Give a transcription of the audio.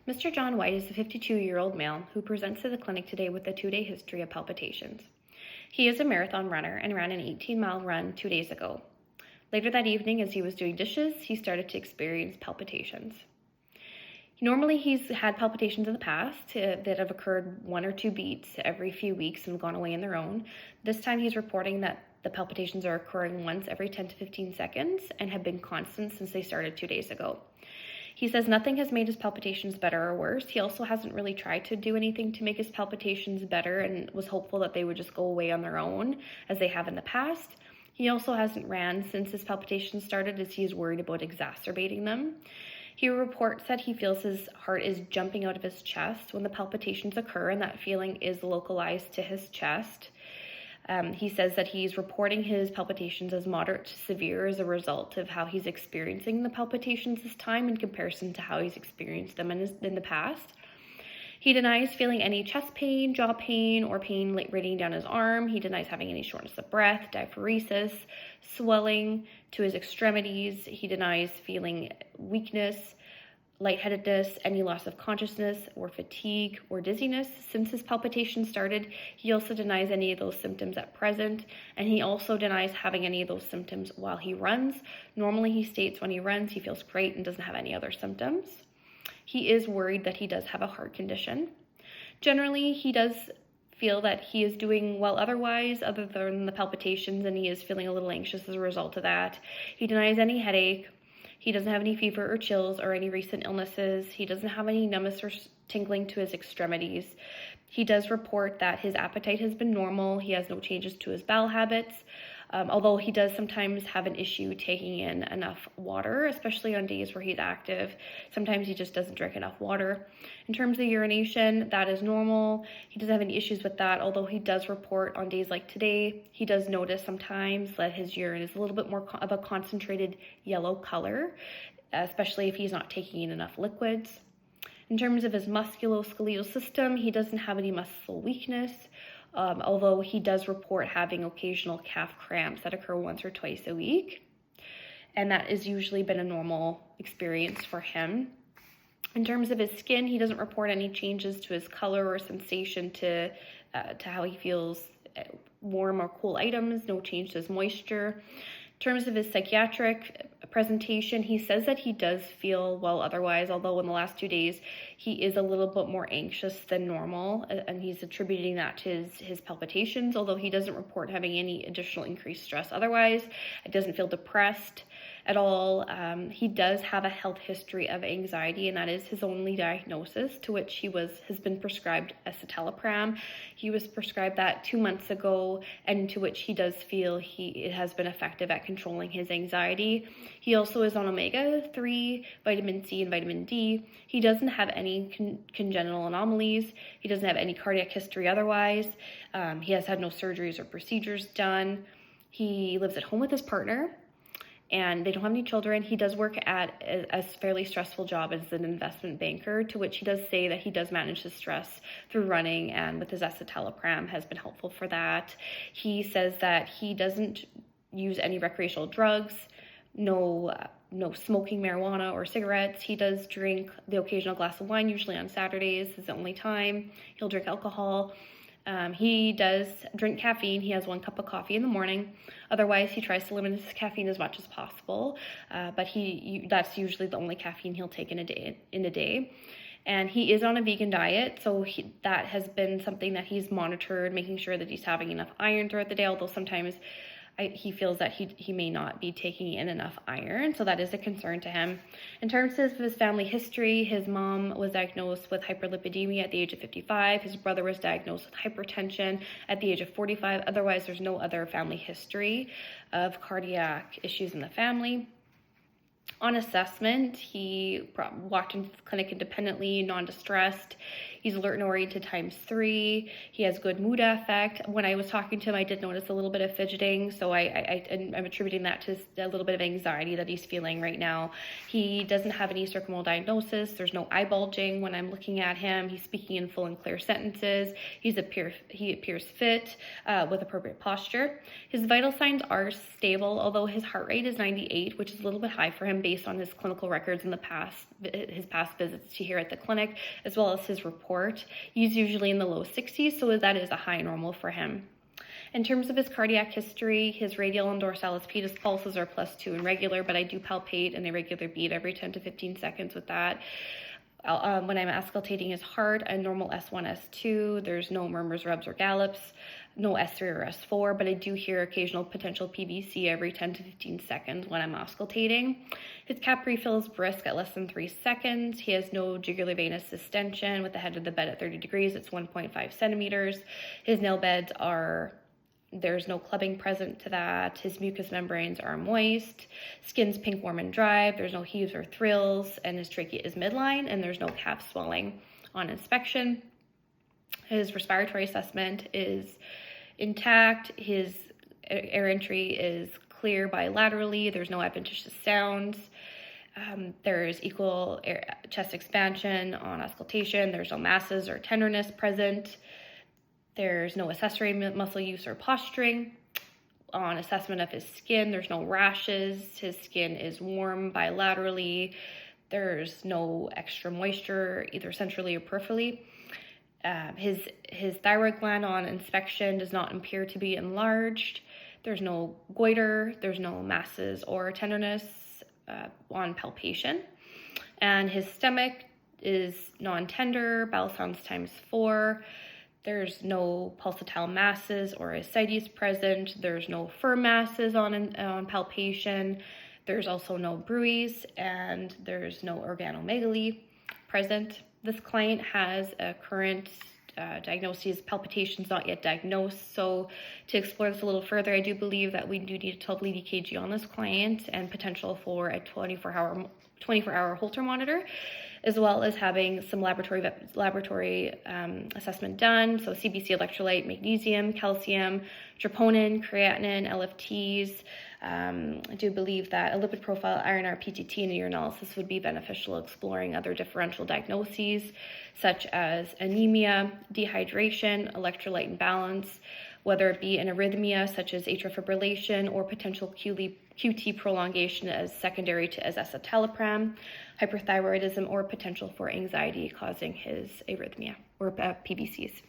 Mr. John White is a 52-year-old male who presents to the clinic today with a 2-day history of palpitations. He is a marathon runner and ran an 18-mile run 2 days ago. Later that evening, as he was doing dishes, he started to experience palpitations. Normally, he's had palpitations in the past that have occurred 1 or 2 beats every few weeks and gone away on their own. This time, he's reporting that the palpitations are occurring once every 10 to 15 seconds and have been constant since they started 2 days ago. He says nothing has made his palpitations better or worse. He also hasn't really tried to do anything to make his palpitations better and was hopeful that they would just go away on their own as they have in the past. He also hasn't ran since his palpitations started as he is worried about exacerbating them. He reports that he feels his heart is jumping out of his chest when the palpitations occur, and that feeling is localized to his chest. He says that he's reporting his palpitations as moderate to severe as a result of how he's experiencing the palpitations this time in comparison to how he's experienced them in the past. He denies feeling any chest pain, jaw pain, or pain radiating down his arm. He denies having any shortness of breath, diaphoresis, swelling to his extremities. He denies feeling weakness, lightheadedness, any loss of consciousness, or fatigue, or dizziness since his palpitations started. He also denies any of those symptoms at present, and he also denies having any of those symptoms while he runs. Normally, he states when he runs, he feels great and doesn't have any other symptoms. He is worried that he does have a heart condition. Generally, he does feel that he is doing well otherwise, other than the palpitations, and he is feeling a little anxious as a result of that. He denies any headache. He doesn't have any fever or chills or any recent illnesses. He doesn't have any numbness or tingling to his extremities. He does report that his appetite has been normal. He has no changes to his bowel habits, although he does sometimes have an issue taking in enough water, especially on days where he's active. Sometimes he just doesn't drink enough water. In terms of urination, that is normal. He doesn't have any issues with that, although he does report on days like today, he does notice sometimes that his urine is a little bit more of a concentrated yellow color, especially if he's not taking in enough liquids. In terms of his musculoskeletal system, he doesn't have any muscle weakness, although he does report having occasional calf cramps that occur once or twice a week. And that has usually been a normal experience for him. In terms of his skin, he doesn't report any changes to his color or sensation to how he feels warm or cool items, no change to his moisture. In terms of his psychiatric presentation, he says that he does feel well otherwise, although in the last 2 days he is a little bit more anxious than normal, and he's attributing that to his palpitations, although he doesn't report having any additional increased stress otherwise. It doesn't feel depressed at all. He does have a health history of anxiety, and that is his only diagnosis, to which he has been prescribed escitalopram. He was prescribed that 2 months ago, and to which he does feel it has been effective at controlling his anxiety. He also is on omega-3, vitamin C, and vitamin D. He doesn't have any congenital anomalies. He doesn't have any cardiac history otherwise. He has had no surgeries or procedures done. He lives at home with his partner, and they don't have any children. He does work at a fairly stressful job as an investment banker, to which he does say that he does manage his stress through running, and with his escitalopram has been helpful for that. He says that he doesn't use any recreational drugs, no smoking marijuana or cigarettes. He does drink the occasional glass of wine, usually on Saturdays is the only time. He'll drink alcohol. He does drink caffeine. He has 1 cup of coffee in the morning. Otherwise, he tries to limit his caffeine as much as possible, but that's usually the only caffeine he'll take in a day. And he is on a vegan diet, so that has been something that he's monitored, making sure that he's having enough iron throughout the day, although sometimes he feels that he may not be taking in enough iron, so that is a concern to him. In terms of his family history, his mom was diagnosed with hyperlipidemia at the age of 55. His brother was diagnosed with hypertension at the age of 45. Otherwise, there's no other family history of cardiac issues in the family. On assessment, he walked into the clinic independently, non-distressed. He's alert and oriented ×3. He has good mood affect. When I was talking to him, I did notice a little bit of fidgeting, so I'm attributing that to a little bit of anxiety that he's feeling right now. He doesn't have any circumvental diagnosis. There's no eye bulging when I'm looking at him. He's speaking in full and clear sentences. He appears fit with appropriate posture. His vital signs are stable, although his heart rate is 98, which is a little bit high for him him based on his clinical records in the past, his past visits to here at the clinic, as well as his report. He's usually in the low 60s, so that is a high normal for him. In terms of his cardiac history, his radial and dorsalis pedis pulses are +2 and regular, but I do palpate an irregular beat every 10 to 15 seconds with that. When I'm auscultating his heart, a normal S1, S2, there's no murmurs, rubs, or gallops, no S3 or S4, but I do hear occasional potential PVC every 10 to 15 seconds when I'm auscultating. His cap refill is brisk at less than 3 seconds. He has no jugular venous distension with the head of the bed at 30 degrees. It's 1.5 centimeters. His nail beds there's no clubbing present to that. His mucous membranes are moist. Skin's pink, warm, and dry. There's no heaves or thrills, and his trachea is midline, and there's no calf swelling on inspection. His respiratory assessment is intact. His air entry is clear bilaterally. There's no adventitious sounds. There's equal chest expansion on auscultation. There's no masses or tenderness present. There's no accessory muscle use or posturing. On assessment of his skin, there's no rashes. His skin is warm bilaterally. There's no extra moisture, either centrally or peripherally. His thyroid gland on inspection does not appear to be enlarged. There's no goiter. There's no masses or tenderness on palpation. And his stomach is non-tender, bowel sounds ×4. There's no pulsatile masses or ascites present. There's no firm masses on palpation. There's also no bruise, and there's no organomegaly present. This client has a current diagnosis, palpitations not yet diagnosed. So to explore this a little further, I do believe that we do need a 12 lead EKG on this client and potential for a 24-hour Holter monitor, as well as having some laboratory assessment done. So CBC, electrolyte, magnesium, calcium, troponin, creatinine, LFTs. I do believe that a lipid profile, IRNR, PTT, and a urinalysis would be beneficial, exploring other differential diagnoses such as anemia, dehydration, electrolyte imbalance, whether it be an arrhythmia such as atrial fibrillation or potential QT prolongation as secondary to as escitalopram, hyperthyroidism, or potential for anxiety causing his arrhythmia or PVCs.